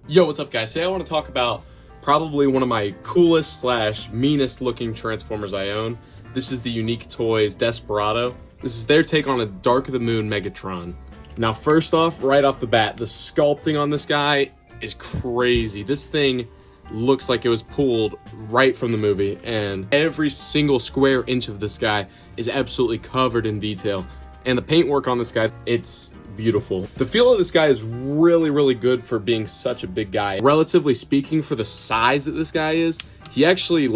Yo, what's up guys? Today I want to talk about probably one of my coolest slash meanest looking Transformers I own. This is the Unique Toys Desperado. This is their take on a Dark of the Moon Megatron. Now first off, right off the bat, the sculpting on this guy is crazy. This thing looks like it was pulled right from the movie, and every single square inch of this guy is absolutely covered in detail. And the paintwork on this guy, it's beautiful. The feel of this guy is really good for being such a big guy. Relatively speaking, for the size that this guy is, he actually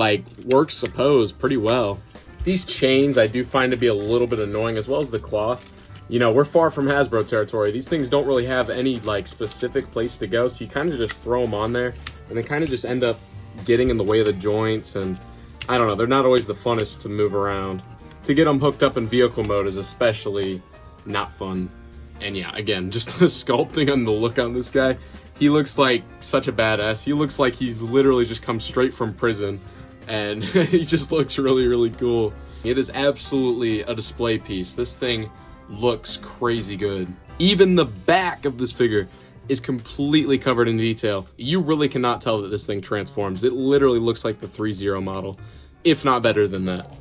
works a pose pretty well. These chains I do find to be a little bit annoying, as well as the cloth. You know, we're far from Hasbro territory. These things don't really have any specific place to go, so you kind of just throw them on there and they kind of just end up getting in the way of the joints, and I don't know, they're not always the funnest to move around. To get them hooked up in vehicle mode is especially not fun. And yeah, again, just the sculpting and the look on this guy, he looks like such a badass. He looks like he's literally just come straight from prison, and he just looks really cool. It is absolutely a display piece. This thing looks crazy good. Even the back of this figure is completely covered in detail. You really cannot tell that this thing transforms. It literally looks like the 3.0 model, if not better than that.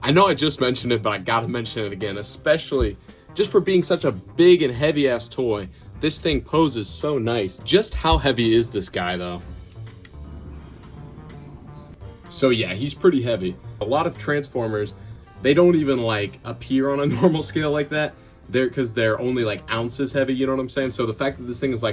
I know I just mentioned it, but I gotta mention it again, especially just for being such a big and heavy ass toy. This thing poses so nice. Just how heavy is this guy though? So yeah, he's pretty heavy. A lot of Transformers, they don't even appear on a normal scale like that. Because they're only ounces heavy, you know what I'm saying? So the fact that this thing is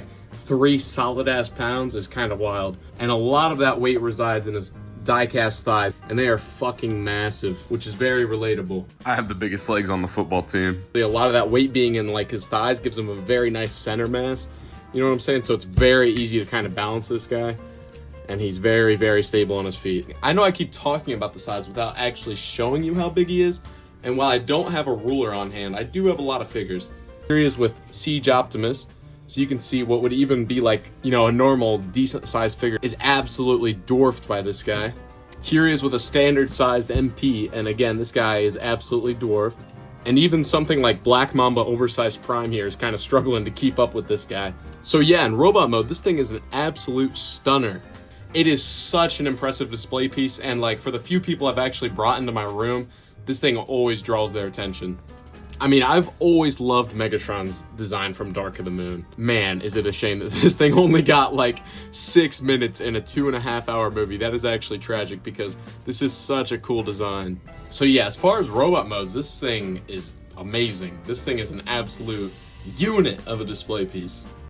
3 solid ass pounds is kind of wild. And a lot of that weight resides in his die-cast thighs, and they are fucking massive, which is very relatable. I have the biggest legs on the football team. A lot of that weight being in his thighs gives him a very nice center mass, you know what I'm saying? So it's very easy to kind of balance this guy, and he's very stable on his feet. I know I keep talking about the size without actually showing you how big he is, and while I don't have a ruler on hand, I do have a lot of figures. Here he is with Siege Optimus, so you can see what would even be a normal decent sized figure is absolutely dwarfed by this guy. Here he is with a standard sized MP, and again, this guy is absolutely dwarfed. And even something like Black Mamba Oversized Prime here is kind of struggling to keep up with this guy. So yeah, in robot mode, this thing is an absolute stunner. It is such an impressive display piece, and for the few people I've actually brought into my room, this thing always draws their attention. I mean, I've always loved Megatron's design from Dark of the Moon. Man, is it a shame that this thing only got 6 minutes in a 2.5 hour movie. That is actually tragic, because this is such a cool design. So yeah, as far as robot modes, this thing is amazing. This thing is an absolute unit of a display piece.